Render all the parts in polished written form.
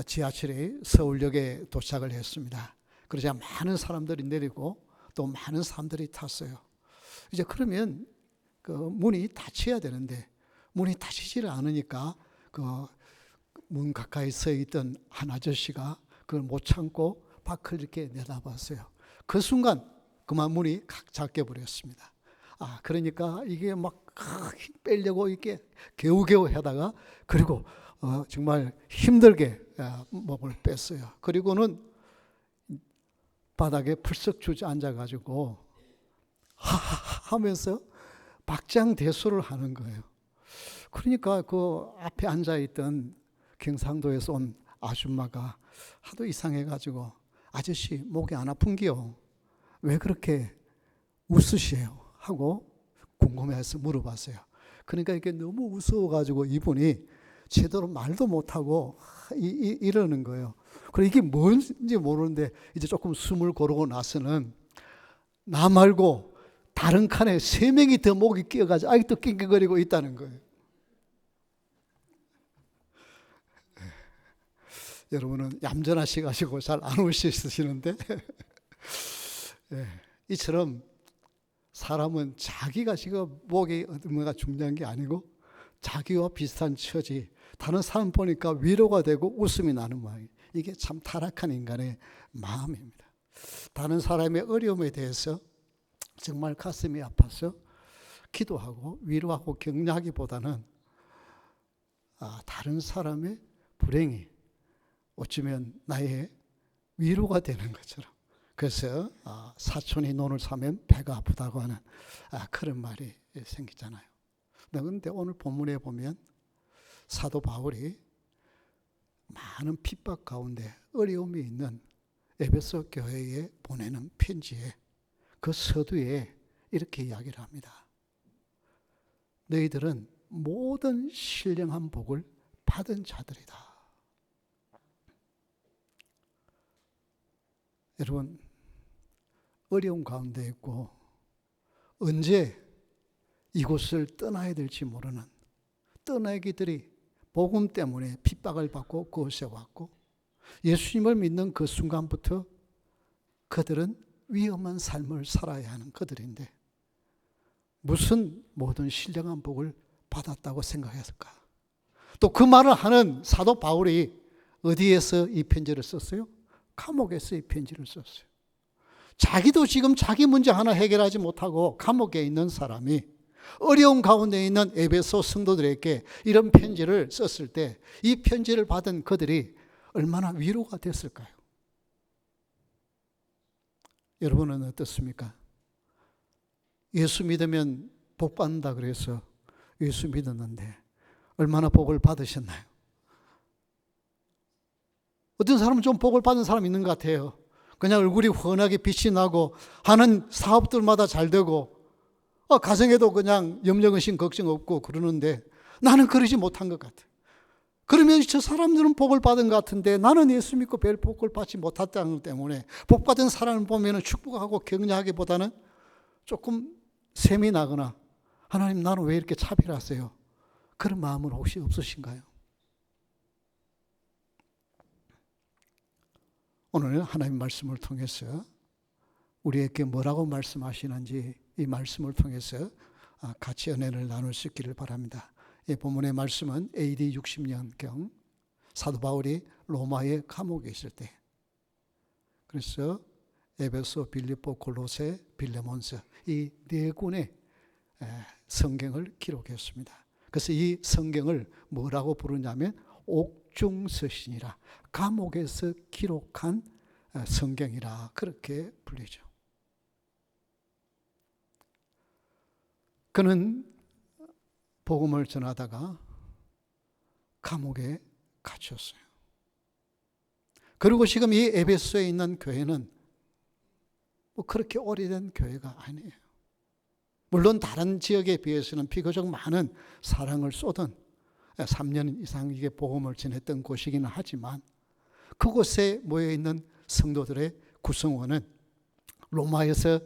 지하철이 서울역에 도착을 했습니다. 그러자 많은 사람들이 내리고 또 많은 사람들이 탔어요. 이제 그러면 그 문이 닫혀야 되는데 문이 닫히지를 않으니까 그 문 가까이 서 있던 한 아저씨가 그걸 못 참고 밖을 이렇게 내다봤어요. 그 순간 그만 문이 칵 잠겨 버렸습니다. 그러니까 이게 막 힘 빼려고 이렇게 겨우겨우 하다가 그리고 정말 힘들게 목을 뺐어요. 그리고는 바닥에 풀썩 주저앉아가지고 하면서 박장대소를 하는 거예요. 그러니까 그 앞에 앉아있던 경상도에서 온 아줌마가 하도 이상해가지고 아저씨 목이 안 아픈기요? 왜 그렇게 웃으세요? 하고 궁금해서 물어봤어요. 그러니까 이게 너무 무서워가지고 이분이 제대로 말도 못하고 이러는 거예요. 그리고 이게 뭔지 모르는데 이제 조금 숨을 고르고 나서는 나 말고 다른 칸에 3명이 더 목이 끼어가지고 아직도 낑낑거리고 있다는 거예요. 여러분은 얌전하시가지고 잘 안 웃으시는데 이처럼 사람은 자기가 지금 목이 얼마나 중요한 게 아니고 자기와 비슷한 처지, 다른 사람 보니까 위로가 되고 웃음이 나는 모양이에요. 이게 참 타락한 인간의 마음입니다. 다른 사람의 어려움에 대해서 정말 가슴이 아파서 기도하고 위로하고 격려하기보다는 다른 사람의 불행이 어쩌면 나의 위로가 되는 것처럼. 그래서 사촌이 논을 사면 배가 아프다고 하는 그런 말이 생기잖아요. 그런데 오늘 본문에 보면 사도 바울이 많은 핍박 가운데 어려움이 있는 에베소 교회에 보내는 편지에 그 서두에 이렇게 이야기를 합니다. 너희들은 모든 신령한 복을 받은 자들이다. 여러분, 어려움 가운데 있고 언제 이곳을 떠나야 될지 모르는 떠나기들이 복음 때문에 핍박을 받고 그곳에 왔고 예수님을 믿는 그 순간부터 그들은 위험한 삶을 살아야 하는 그들인데 무슨 모든 신령한 복을 받았다고 생각했을까? 또 그 말을 하는 사도 바울이 어디에서 이 편지를 썼어요? 감옥에서 이 편지를 썼어요. 자기도 지금 자기 문제 하나 해결하지 못하고 감옥에 있는 사람이 어려운 가운데 있는 에베소 성도들에게 이런 편지를 썼을 때 이 편지를 받은 그들이 얼마나 위로가 됐을까요? 여러분은 어떻습니까? 예수 믿으면 복 받는다 그래서 예수 믿었는데 얼마나 복을 받으셨나요? 어떤 사람은 좀 복을 받은 사람 있는 것 같아요. 그냥 얼굴이 훤하게 빛이 나고 하는 사업들마다 잘 되고 가정에도 그냥 염려의심 걱정 없고 그러는데 나는 그러지 못한 것 같아요. 그러면 저 사람들은 복을 받은 것 같은데 나는 예수 믿고 별 복을 받지 못했다는 것 때문에 복 받은 사람을 보면 축복하고 격려하기보다는 조금 셈이 나거나 하나님 나는 왜 이렇게 차별하세요? 그런 마음은 혹시 없으신가요? 오늘 하나님 말씀을 통해서 우리에게 뭐라고 말씀하시는지 이 말씀을 통해서 같이 은혜를 나눌 수 있기를 바랍니다. 이 본문의 말씀은 AD 60년경 사도 바울이 로마의 감옥에 있을 때 그래서 에베소, 빌립보, 골로새, 빌레몬서 이 네 권의 성경을 기록했습니다. 그래서 이 성경을 뭐라고 부르냐면 옥중서신이라 감옥에서 기록한 성경이라 그렇게 불리죠. 그는 복음을 전하다가 감옥에 갇혔어요. 그리고 지금 이 에베소에 있는 교회는 뭐 그렇게 오래된 교회가 아니에요. 물론 다른 지역에 비해서는 비교적 많은 사랑을 쏟은 3년 이상 이게 복음을 전했던 곳이기는 하지만 그곳에 모여있는 성도들의 구성원은 로마에서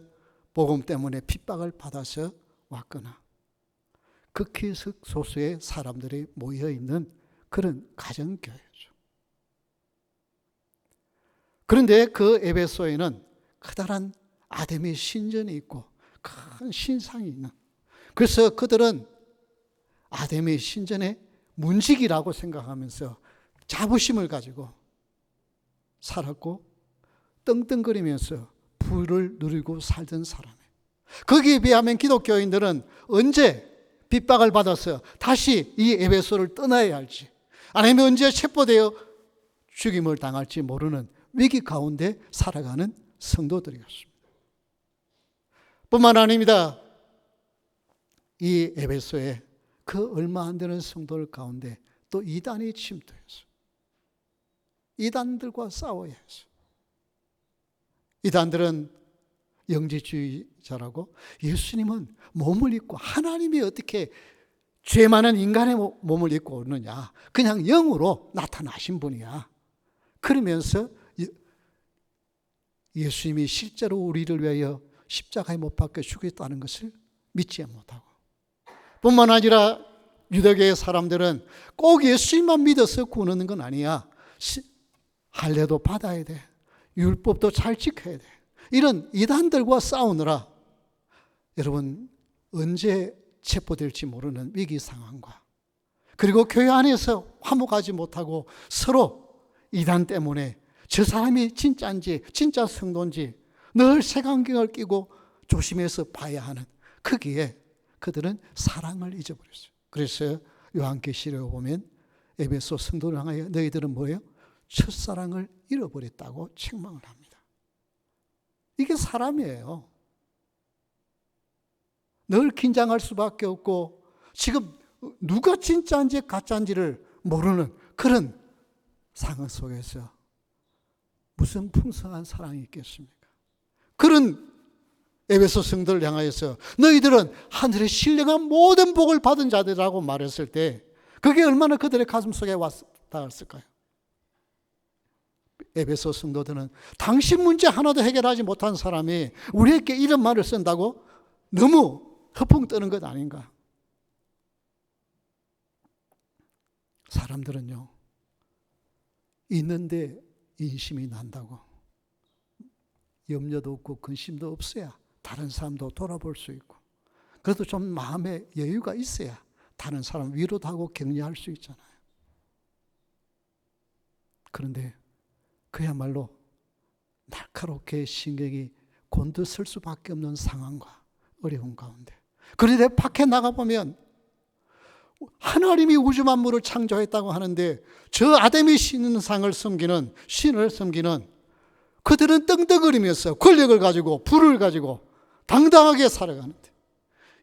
복음 때문에 핍박을 받아서 왔거나 극히 소수의 사람들이 모여있는 그런 가정교회죠. 그런데 그 에베소에는 커다란 아데미 신전이 있고 큰 신상이 있는, 그래서 그들은 아데미 신전의 문지기라고 생각하면서 자부심을 가지고 살았고 떵떵거리면서 부를 누리고 살던 사람이에요. 거기에 비하면 기독교인들은 언제 핍박을 받아서 다시 이 에베소를 떠나야 할지, 아니면 언제 체포되어 죽임을 당할지 모르는 위기 가운데 살아가는 성도들이었습니다. 뿐만 아닙니다. 이 에베소에 그 얼마 안 되는 성도들 가운데 또 이단이 침투했어요. 이단들과 싸워야 했어요. 이단들은 영지주의자라고, 예수님은 몸을 입고, 하나님이 어떻게 죄 많은 인간의 몸을 입고 오느냐, 그냥 영으로 나타나신 분이야. 그러면서 예수님이 실제로 우리를 위하여 십자가에 못 박혀 죽였다는 것을 믿지 못하고, 뿐만 아니라 유대교의 사람들은 꼭 예수님만 믿어서 구원하는 건 아니야. 할례도 받아야 돼. 율법도 잘 지켜야 돼. 이런 이단들과 싸우느라 여러분 언제 체포될지 모르는 위기 상황과, 그리고 교회 안에서 화목하지 못하고 서로 이단 때문에 저 사람이 진짜인지 진짜 성도인지 늘 색안경을 끼고 조심해서 봐야 하는, 거기에 그들은 사랑을 잊어버렸어요. 그래서 요한계시록에 보면 에베소 성도를 향하여 너희들은 뭐예요? 첫사랑을 잃어버렸다고 책망을 합니다. 이게 사람이에요. 늘 긴장할 수밖에 없고 지금 누가 진짜인지 가짜인지를 모르는 그런 상황 속에서 무슨 풍성한 사랑이 있겠습니까? 그런 에베소 성도를 향하여서 너희들은 하늘의 신령한 모든 복을 받은 자들이라고 말했을 때 그게 얼마나 그들의 가슴 속에 닿았을까요? 에베소 성도들은 당신 문제 하나도 해결하지 못한 사람이 우리에게 이런 말을 쓴다고 너무 허풍 뜨는 것 아닌가? 사람들은요, 있는데 인심이 난다고, 염려도 없고 근심도 없어야 다른 사람도 돌아볼 수 있고, 그래도 좀 마음에 여유가 있어야 다른 사람 위로도 하고 격려할 수 있잖아요. 그런데 그야말로 날카롭게 신경이 곤두설 수밖에 없는 상황과 어려운 가운데, 그런데 밖에 나가보면 하나님이 우주 만물을 창조했다고 하는데 저 아데미 신상을 섬기는, 신을 섬기는 그들은 떵떵거리면서 권력을 가지고 부를 가지고 당당하게 살아가는데,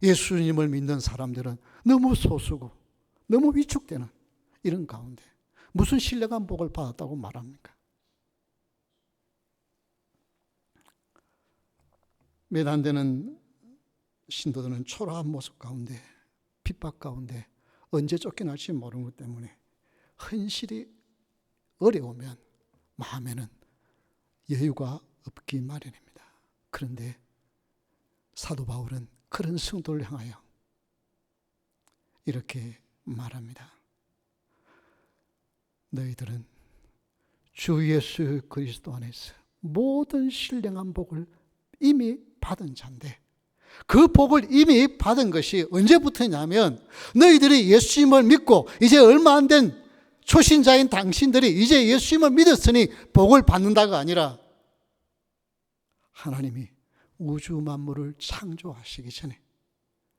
예수님을 믿는 사람들은 너무 소수고 너무 위축되는 이런 가운데 무슨 신령한 복을 받았다고 말합니까? 몇 안 되는 신도들은 초라한 모습 가운데, 핍박 가운데 언제 쫓겨날지 모르는 것 때문에 현실이 어려우면 마음에는 여유가 없기 마련입니다. 그런데 사도 바울은 그런 성도를 향하여 이렇게 말합니다. 너희들은 주 예수 그리스도 안에서 모든 신령한 복을 이미 받은 자인데, 그 복을 이미 받은 것이 언제부터냐면 너희들이 예수님을 믿고 이제 얼마 안 된 초신자인 당신들이 이제 예수님을 믿었으니 복을 받는다가 아니라 하나님이 우주 만물을 창조하시기 전에,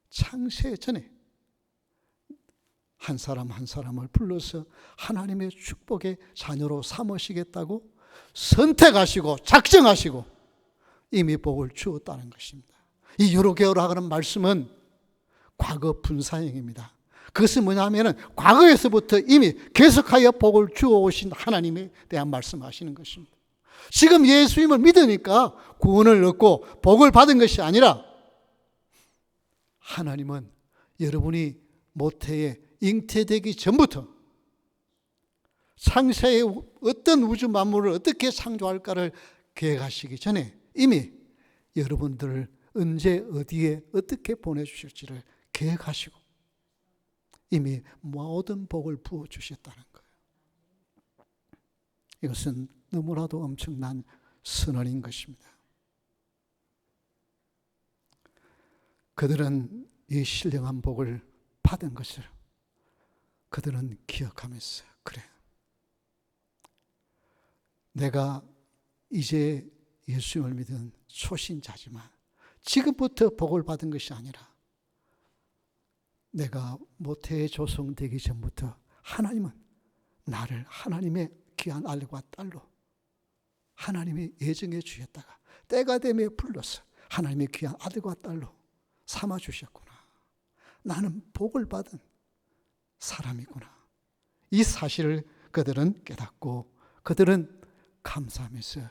창세 전에 한 사람 한 사람을 불러서 하나님의 축복의 자녀로 삼으시겠다고 선택하시고 작정하시고 이미 복을 주었다는 것입니다. 이 유로게오라 하는 말씀은 과거 분사형입니다. 그것은 뭐냐면 과거에서부터 이미 계속하여 복을 주어오신 하나님에 대한 말씀하시는 것입니다. 지금 예수님을 믿으니까 구원을 얻고 복을 받은 것이 아니라 하나님은 여러분이 모태에 잉태되기 전부터 창세의 어떤 우주 만물을 어떻게 창조할까를 계획하시기 전에 이미 여러분들을 언제 어디에 어떻게 보내주실지를 계획하시고 이미 모든 복을 부어주셨다는 거예요. 이것은 너무나도 엄청난 선언인 것입니다. 그들은 이 신령한 복을 받은 것을 그들은 기억하면서, 그래, 내가 이제 예수님을 믿은 초신자지만 지금부터 복을 받은 것이 아니라 내가 모태의 조성되기 전부터 하나님은 나를 하나님의 귀한 아들과 딸로 하나님의 예정해 주셨다가 때가 되면 불러서 하나님의 귀한 아들과 딸로 삼아 주셨구나. 나는 복을 받은 사람이구나. 이 사실을 그들은 깨닫고 그들은 감사하면서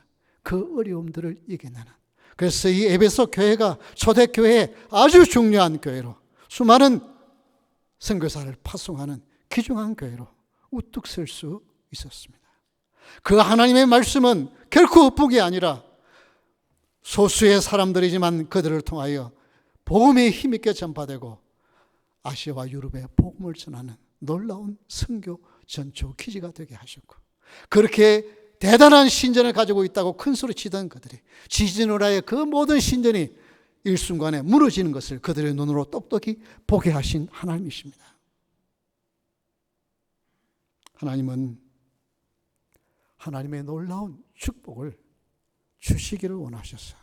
그 어려움들을 이겨내는, 그래서 이 에베소 교회가 초대교회의 아주 중요한 교회로, 수많은 선교사를 파송하는 귀중한 교회로 우뚝 설 수 있었습니다. 그 하나님의 말씀은 결코 헛북이 아니라 소수의 사람들이지만 그들을 통하여 복음이 힘있게 전파되고 아시아와 유럽에 복음을 전하는 놀라운 선교 전초 기지가 되게 하셨고, 그렇게 대단한 신전을 가지고 있다고 큰 소리 치던 그들이 지지노라의 그 모든 신전이 일순간에 무너지는 것을 그들의 눈으로 똑똑히 보게 하신 하나님이십니다. 하나님은 하나님의 놀라운 축복을 주시기를 원하셔서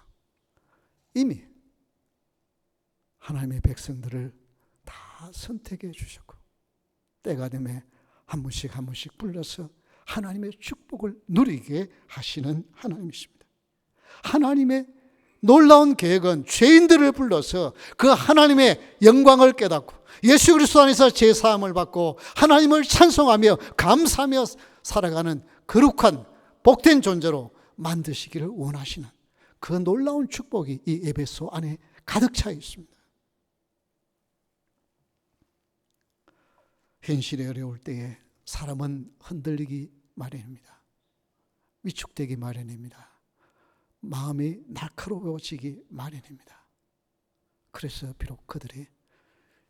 이미 하나님의 백성들을 다 선택해 주셨고 때가 되면 한 분씩 한 분씩 불러서 하나님의 축복을 누리게 하시는 하나님이십니다. 하나님의 놀라운 계획은 죄인들을 불러서 그 하나님의 영광을 깨닫고 예수 그리스도 안에서 제사함을 받고 하나님을 찬송하며 감사하며 살아가는 거룩한 복된 존재로 만드시기를 원하시는 그 놀라운 축복이 이 에베소 안에 가득 차 있습니다. 현실이 어려울 때에 사람은 흔들리기 마련입니다. 위축되기 마련입니다. 마음이 날카로워지기 마련입니다. 그래서 비록 그들이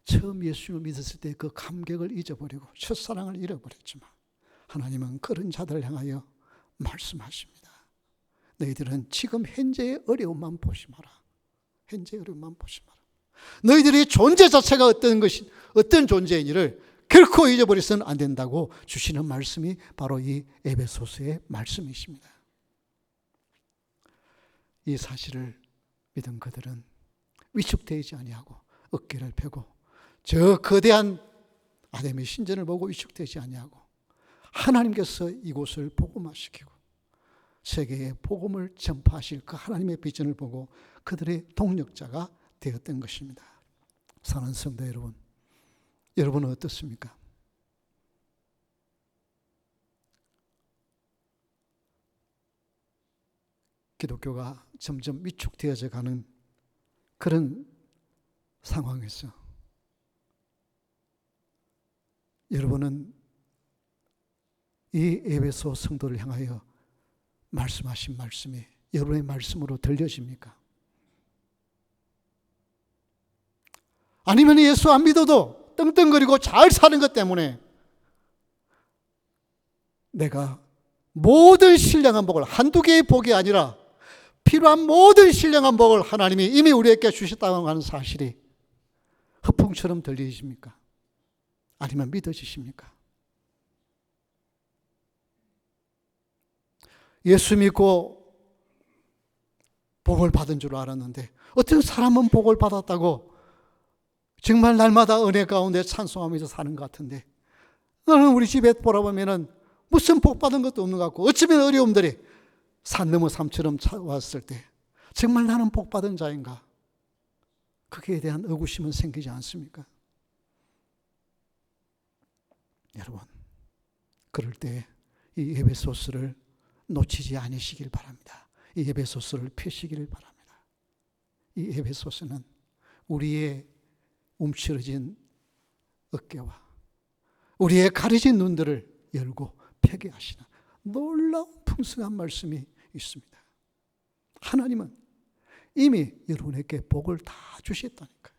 처음 예수를 믿었을 때 그 감격을 잊어버리고 첫사랑을 잃어버렸지만 하나님은 그런 자들을 향하여 말씀하십니다. 너희들은 지금 현재의 어려움만 보지 마라. 현재의 어려움만 보지 마라. 너희들이 존재 자체가 어떤 존재인지를 결코 잊어버려서는 안 된다고 주시는 말씀이 바로 이 에베소서의 말씀이십니다. 이 사실을 믿은 그들은 위축되지 아니하고 어깨를 펴고 저 거대한 아담의 신전을 보고 위축되지 아니하고 하나님께서 이곳을 복음화시키고 세계에 복음을 전파하실 그 하나님의 비전을 보고 그들의 동력자가 되었던 것입니다. 사랑하는 성도 여러분, 여러분은 어떻습니까? 기독교가 점점 위축되어져 가는 그런 상황에서 여러분은 이 에베소 성도를 향하여 말씀하신 말씀이 여러분의 말씀으로 들려집니까? 아니면 예수 안 믿어도 떵떵거리고 잘 사는 것 때문에 내가 모든 신령한 복을, 한두 개의 복이 아니라 필요한 모든 신령한 복을 하나님이 이미 우리에게 주셨다고 하는 사실이 허풍처럼 들리십니까? 아니면 믿어지십니까? 예수 믿고 복을 받은 줄 알았는데 어떤 사람은 복을 받았다고 정말 날마다 은혜 가운데 찬송하면서 사는 것 같은데 너는 우리 집에 돌아보면은 무슨 복 받은 것도 없는 것 같고 어쩌면 어려움들이 산 넘어 삶처럼 찾아왔을 때 정말 나는 복 받은 자인가? 거기에 대한 의구심은 생기지 않습니까? 여러분, 그럴 때 이 에베소서를 놓치지 않으시길 바랍니다. 이 에베소서를 펴시기를 바랍니다. 이 에베소서는 우리의 움츠러진 어깨와 우리의 가려진 눈들을 열고 펴게 하시는 놀라운 풍성한 말씀이 있습니다. 하나님은 이미 여러분에게 복을 다 주셨다니까요.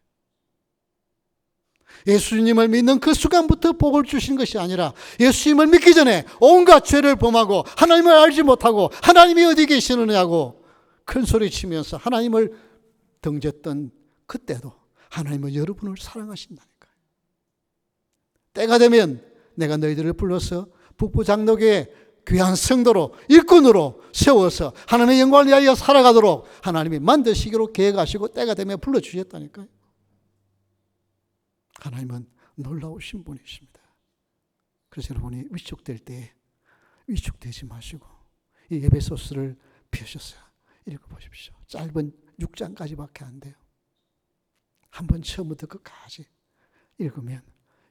예수님을 믿는 그 순간부터 복을 주신 것이 아니라 예수님을 믿기 전에 온갖 죄를 범하고 하나님을 알지 못하고 하나님이 어디 계시느냐고 큰 소리 치면서 하나님을 등졌던 그때도 하나님은 여러분을 사랑하신다니까요. 때가 되면 내가 너희들을 불러서 북부 장로교의 귀한 성도로 일꾼으로 세워서 하나님의 영광을 위하여 살아가도록 하나님이 만드시기로 계획하시고 때가 되면 불러주셨다니까요. 하나님은 놀라우신 분이십니다. 그래서 여러분이 위축될 때 위축되지 마시고 이 에베소서를 펴셔서 읽어보십시오. 짧은 6장까지밖에 안 돼요. 한번 처음부터 끝까지 읽으면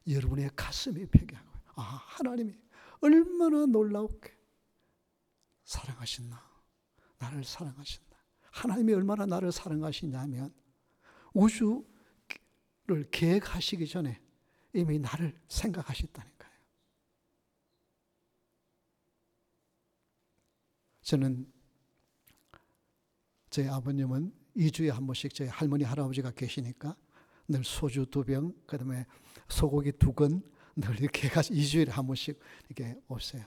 여러분의 가슴이 펴게하고요. 하나님이 얼마나 놀랍게 사랑하셨나. 나를 사랑하신다. 하나님이 얼마나 나를 사랑하시냐면 우주를 계획하시기 전에 이미 나를 생각하셨다니까요. 저는 저희 아버님은 2주에 한 번씩 저희 할머니 할아버지가 계시니까 늘 소주 2병 그다음에 소고기 2근 늘 이렇게 해가지고 2주일에 한 번씩 이렇게 오세요.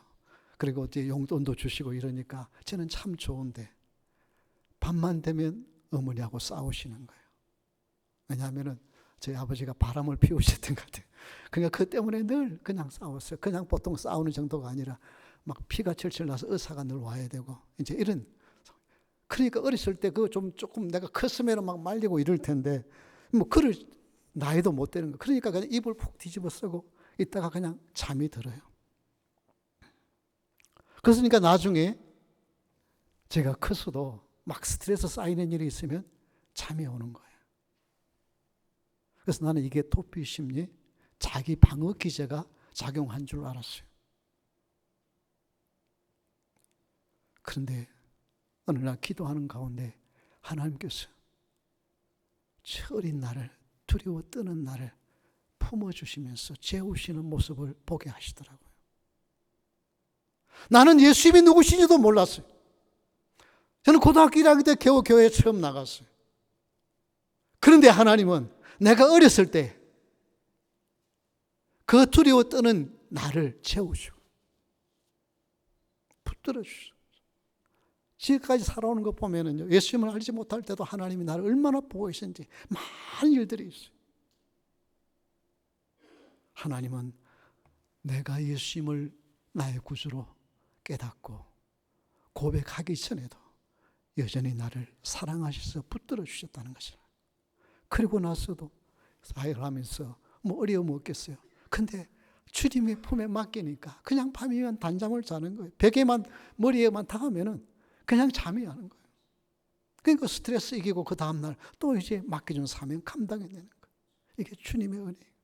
그리고 이제 용돈도 주시고 이러니까 저는 참 좋은데 밤만 되면 어머니하고 싸우시는 거예요. 왜냐하면은 저희 아버지가 바람을 피우셨던 것 같아요. 그러니까 그 때문에 늘 그냥 싸웠어요. 그냥 보통 싸우는 정도가 아니라 막 피가 철철 나서 의사가 늘 와야 되고 이제 이런. 그러니까 어렸을 때 그 조금 내가 컸으면 막 말리고 이럴 텐데 뭐 그럴 나이도 못 되는 거. 그러니까 그냥 입을 푹 뒤집어 쓰고 있다가 그냥 잠이 들어요. 그러니까 나중에 제가 커서도 막 스트레스 쌓이는 일이 있으면 잠이 오는 거예요. 그래서 나는 이게 도피 심리, 자기 방어 기제가 작용한 줄 알았어요. 그런데 어느 날 기도하는 가운데 하나님께서 어린 나를 두려워 떠는 나를 품어주시면서 재우시는 모습을 보게 하시더라고요. 나는 예수님이 누구신지도 몰랐어요. 저는 고등학교 1학년 때 겨우 교회에 처음 나갔어요. 그런데 하나님은 내가 어렸을 때 그 두려워 떠는 나를 채우시고 붙들어 주시고 지금까지 살아오는 거 보면은요, 예수님을 알지 못할 때도 하나님이 나를 얼마나 보고 계신지 많은 일들이 있어요. 하나님은 내가 예수님을 나의 구주로 깨닫고 고백하기 전에도 여전히 나를 사랑하셔서 붙들어 주셨다는 것이라. 그리고 나서도 사역을 하면서 뭐 어려움 없겠어요. 근데 주님의 품에 맡기니까 그냥 밤이면 단잠을 자는 거예요. 베개만 머리에만 닿으면은 그냥 잠이 오는 거예요. 그러니까 스트레스 이기고 그 다음날 또 이제 맡겨준 사명 감당해내는 거예요. 이게 주님의 은혜예요.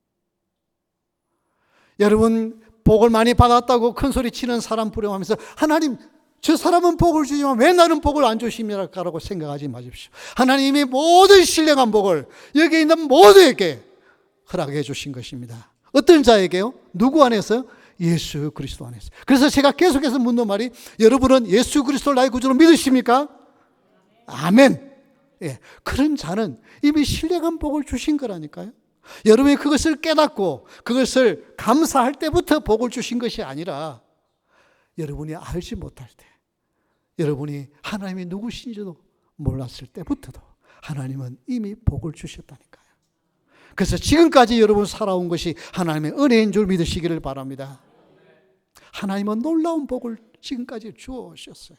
여러분 복을 많이 받았다고 큰소리 치는 사람 부러워하면서 하나님 저 사람은 복을 주지만 왜 나는 복을 안 주십니까라고 생각하지 마십시오. 하나님이 모든 신령한 복을 여기 있는 모두에게 허락해 주신 것입니다. 어떤 자에게요? 누구 안에서? 예수 그리스도 안에서. 그래서 제가 계속해서 묻는 말이 여러분은 예수 그리스도를 나의 구주로 믿으십니까? 아멘. 예, 그런 자는 이미 신령한 복을 주신 거라니까요. 여러분이 그것을 깨닫고 그것을 감사할 때부터 복을 주신 것이 아니라 여러분이 알지 못할 때, 여러분이 하나님이 누구신지도 몰랐을 때부터도 하나님은 이미 복을 주셨다니까요. 그래서 지금까지 여러분 살아온 것이 하나님의 은혜인 줄 믿으시기를 바랍니다. 하나님은 놀라운 복을 지금까지 주어오셨어요.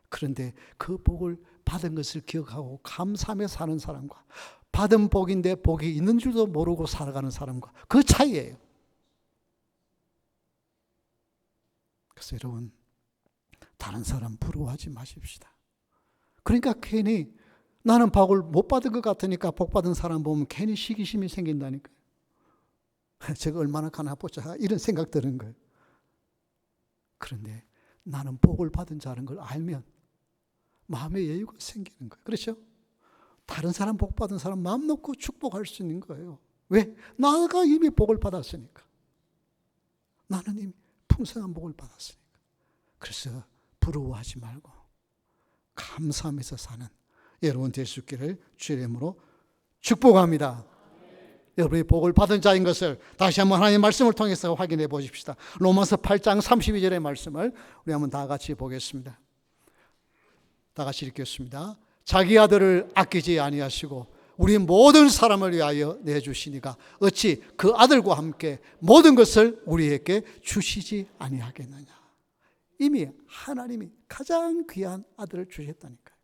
그런데 그 복을 받은 것을 기억하고 감사하며 사는 사람과 받은 복인데 복이 있는 줄도 모르고 살아가는 사람과 그 차이예요. 그래서 여러분 다른 사람 부러워하지 마십시다. 그러니까 괜히 나는 복을 못 받은 것 같으니까 복 받은 사람 보면 괜히 시기심이 생긴다니까요. 제가 얼마나 가나보자 이런 생각 드는 거예요. 그런데 나는 복을 받은 자라는 걸 알면 마음의 여유가 생기는 거예요. 그렇죠? 다른 사람 복 받은 사람 마음 놓고 축복할 수 있는 거예요. 왜? 나가 이미 복을 받았으니까. 나는 이미 풍성한 복을 받았으니까. 그래서 부러워하지 말고 감사하면서 사는 여러분 될 수 있기를 주의 이름으로 축복합니다. 여러분이 복을 받은 자인 것을 다시 한번 하나님의 말씀을 통해서 확인해 보십시다. 로마서 8장 32절의 말씀을 우리 한번 다 같이 보겠습니다. 다 같이 읽겠습니다. 자기 아들을 아끼지 아니하시고 우리 모든 사람을 위하여 내주시니까 어찌 그 아들과 함께 모든 것을 우리에게 주시지 아니하겠느냐. 이미 하나님이 가장 귀한 아들을 주셨다니까요.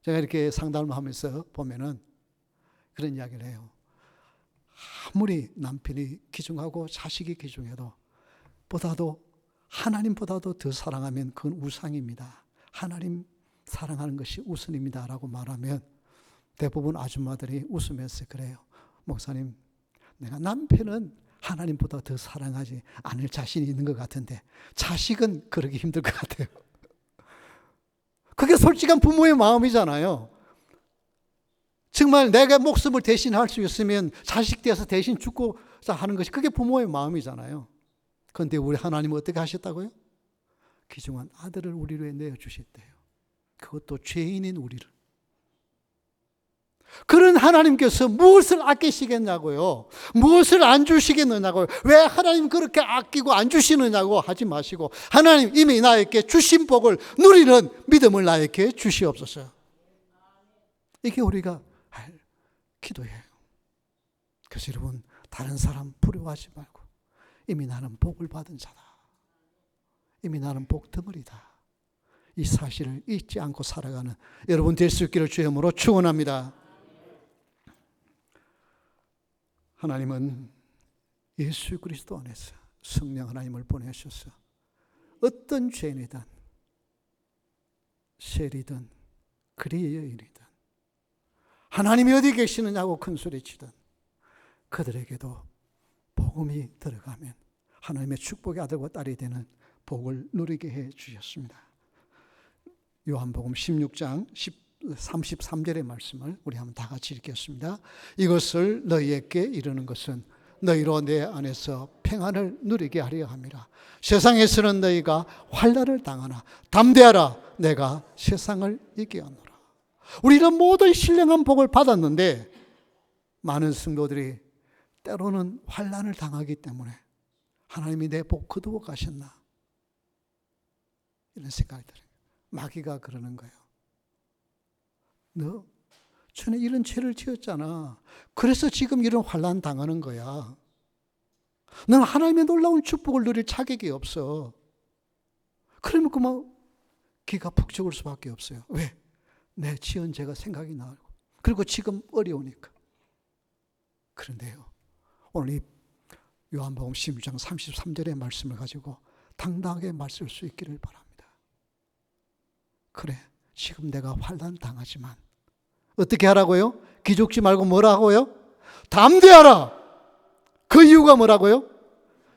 제가 이렇게 상담을 하면서 보면은 그런 이야기를 해요. 아무리 남편이 귀중하고 자식이 귀중해도 하나님보다도 더 사랑하면 그건 우상입니다. 하나님 사랑하는 것이 우선입니다 라고 말하면 대부분 아줌마들이 웃으면서 그래요. 목사님, 내가 남편은 하나님보다 더 사랑하지 않을 자신이 있는 것 같은데 자식은 그러기 힘들 것 같아요. 그게 솔직한 부모의 마음이잖아요. 정말 내가 목숨을 대신할 수 있으면 자식 되어서 대신 죽고 하는 것이 그게 부모의 마음이잖아요. 그런데 우리 하나님은 어떻게 하셨다고요? 귀중한 아들을 우리로 내어주셨대요. 그것도 죄인인 우리를. 그런 하나님께서 무엇을 아끼시겠냐고요. 무엇을 안 주시겠느냐고요. 왜 하나님 그렇게 아끼고 안 주시느냐고 하지 마시고 하나님 이미 나에게 주신 복을 누리는 믿음을 나에게 주시옵소서. 이게 우리가 할 기도예요. 그래서 여러분 다른 사람 부러워하지 말고 이미 나는 복을 받은 자다. 이미 나는 복덩어리다. 이 사실을 잊지 않고 살아가는 여러분 될 수 있기를 주의 이름으로 축원합니다. 하나님은 예수 그리스도 안에서 성령 하나님을 보내셔서 어떤 죄인이든 세리든 그리의 여인이든 하나님이 어디 계시느냐고 큰소리치든 그들에게도 복음이 들어가면 하나님의 축복의 아들과 딸이 되는 복을 누리게 해 주셨습니다. 요한복음 16장 33절의 말씀을 우리 한번 다 같이 읽겠습니다. 이것을 너희에게 이르는 것은 너희로 내 안에서 평안을 누리게 하려 함이라. 세상에서는 너희가 환난을 당하나 담대하라. 내가 세상을 이기었노라. 우리는 모든 신령한 복을 받았는데 많은 성도들이 때로는 환난을 당하기 때문에 하나님이 내 복 거두어 가셨나 이런 생각이 들어요. 마귀가 그러는 거예요. 너 전에 이런 죄를 지었잖아. 그래서 지금 이런 환난 당하는 거야. 너는 하나님의 놀라운 축복을 누릴 자격이 없어. 그러면 그만 기가 푹 죽을 수밖에 없어요. 왜? 내 지은 죄가 생각이 나고 그리고 지금 어려우니까. 그런데요, 오늘 이 요한복음 16장 33절의 말씀을 가지고 당당하게 말쓸 수 있기를 바랍니다. 그래, 지금 내가 환난 당하지만 어떻게 하라고요? 기죽지 말고 뭐라고요? 담대하라. 그 이유가 뭐라고요?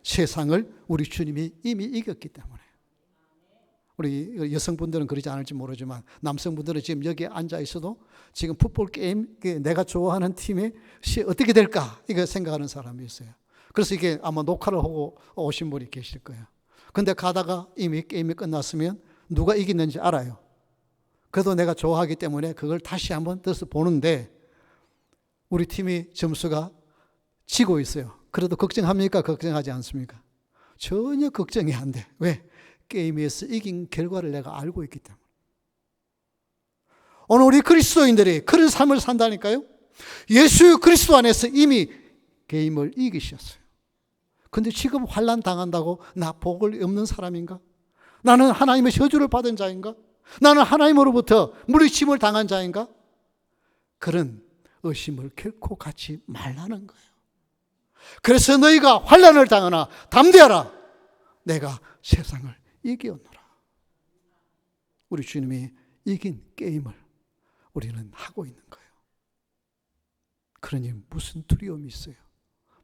세상을 우리 주님이 이미 이겼기 때문에. 우리 여성분들은 그러지 않을지 모르지만 남성분들은 지금 여기에 앉아 있어도 지금 풋볼 게임 내가 좋아하는 팀이 어떻게 될까 이거 생각하는 사람이 있어요. 그래서 이게 아마 녹화를 하고 오신 분이 계실 거예요. 근데 가다가 이미 게임이 끝났으면 누가 이겼는지 알아요. 그래도 내가 좋아하기 때문에 그걸 다시 한번 떠서 보는데 우리 팀이 점수가 지고 있어요. 그래도 걱정합니까? 걱정하지 않습니까? 전혀 걱정이 안 돼. 왜? 게임에서 이긴 결과를 내가 알고 있기 때문에. 오늘 우리 그리스도인들이 그런 삶을 산다니까요. 예수 그리스도 안에서 이미 게임을 이기셨어요. 근데 지금 환난 당한다고 나 복을 없는 사람인가? 나는 하나님의 저주를 받은 자인가? 나는 하나님으로부터 물리침을 당한 자인가? 그런 의심을 결코 갖지 말라는 거예요. 그래서 너희가 환난을 당하나 담대하라. 내가 세상을 이기었노라. 우리 주님이 이긴 게임을 우리는 하고 있는 거예요. 그러니 무슨 두려움이 있어요?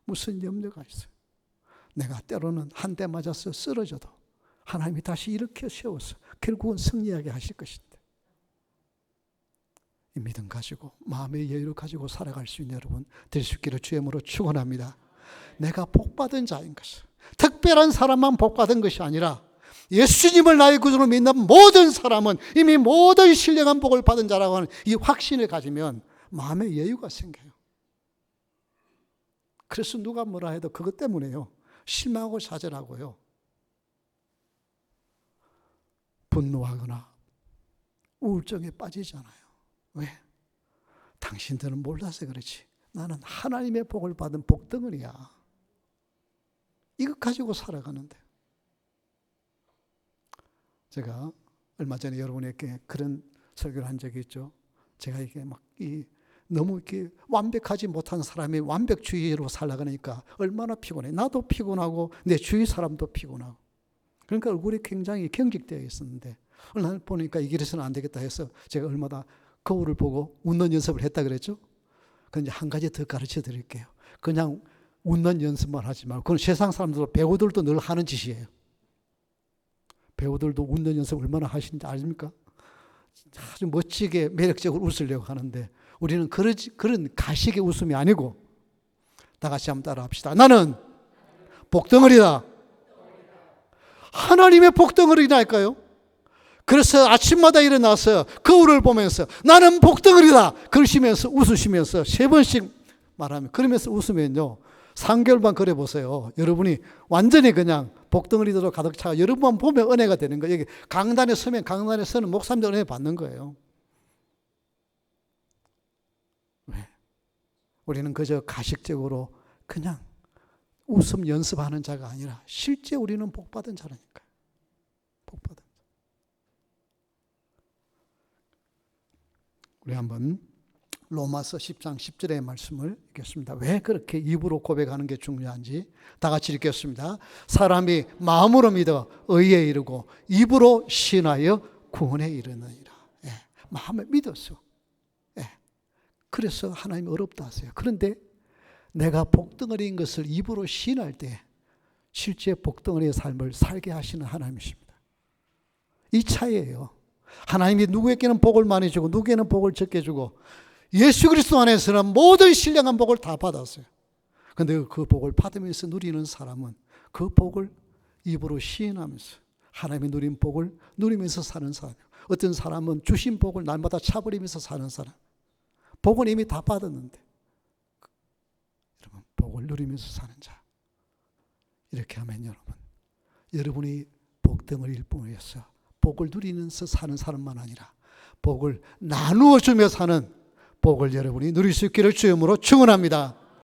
무슨 염려가 있어요? 내가 때로는 한 대 맞아서 쓰러져도 하나님이 다시 일으켜 세워서 결국은 승리하게 하실 것인데 이 믿음 가지고 마음의 여유를 가지고 살아갈 수 있는 여러분 될 수 있기를 주의 이름으로 축원합니다. 내가 복받은 자인 것을, 특별한 사람만 복받은 것이 아니라 예수님을 나의 구주로 믿는 모든 사람은 이미 모든 신령한 복을 받은 자라고 하는 이 확신을 가지면 마음의 여유가 생겨요. 그래서 누가 뭐라 해도 그것 때문에요. 실망하고 좌절하고요. 분노하거나 우울증에 빠지잖아요. 왜? 당신들은 몰라서 그렇지. 나는 하나님의 복을 받은 복덩어리야. 이것 가지고 살아가는데. 제가 얼마 전에 여러분에게 그런 설교를 한 적이 있죠. 제가 이게 너무 이렇게 완벽하지 못한 사람이 완벽주의로 살아가니까 얼마나 피곤해. 나도 피곤하고 내 주위 사람도 피곤하고. 그러니까 얼굴이 굉장히 경직되어 있었는데 어느 날 보니까 이 길에서는 안 되겠다 해서 제가 얼마나 거울을 보고 웃는 연습을 했다 그랬죠. 그럼 이제 한 가지 더 가르쳐 드릴게요. 그냥 웃는 연습만 하지 말고, 그건 세상 사람들도 배우들도 늘 하는 짓이에요. 배우들도 웃는 연습 얼마나 하시는지 아십니까? 아주 멋지게 매력적으로 웃으려고 하는데 우리는 그런 가식의 웃음이 아니고 다 같이 한번 따라 합시다. 나는 복덩어리다. 하나님의 복덩어리라니까요. 그래서 아침마다 일어나서 거울을 보면서 나는 복덩어리다 그러시면서 웃으시면서 3번씩 말하면, 그러면서 웃으면요 3개월만 그래 보세요. 여러분이 완전히 그냥 복덩어리대로 가득 차가 여러분만 보면 은혜가 되는 거예요. 여기 강단에 서면 강단에 서는 목사님들 은혜 받는 거예요. 왜? 우리는 그저 가식적으로 그냥 웃음 연습하는 자가 아니라 실제 우리는 복받은 자라니까요. 복받은 자. 우리 한번 로마서 10장 10절의 말씀을 읽겠습니다. 왜 그렇게 입으로 고백하는 게 중요한지 다 같이 읽겠습니다. 사람이 마음으로 믿어 의에 이르고 입으로 신하여 구원에 이르느니라. 예, 마음에 믿었어. 예, 그래서 하나님이 어렵다 하세요. 그런데 내가 복덩어리인 것을 입으로 시인할 때 실제 복덩어리의 삶을 살게 하시는 하나님이십니다. 이 차이예요. 하나님이 누구에게는 복을 많이 주고 누구에게는 복을 적게 주고 예수 그리스도 안에서는 모든 신령한 복을 다 받았어요. 그런데 그 복을 받으면서 누리는 사람은 그 복을 입으로 시인하면서 하나님이 누린 복을 누리면서 사는 사람. 어떤 사람은 주신 복을 날마다 차버리면서 사는 사람. 복은 이미 다 받았는데 여러분 복을 누리면서 사는 자. 이렇게 하면 여러분이 복덩어리일 뿐이었어. 복을 누리면서 사는 사람만 아니라 복을 나누어 주며 사는 복을 여러분이 누릴 수 있기를 주님으로 축원합니다.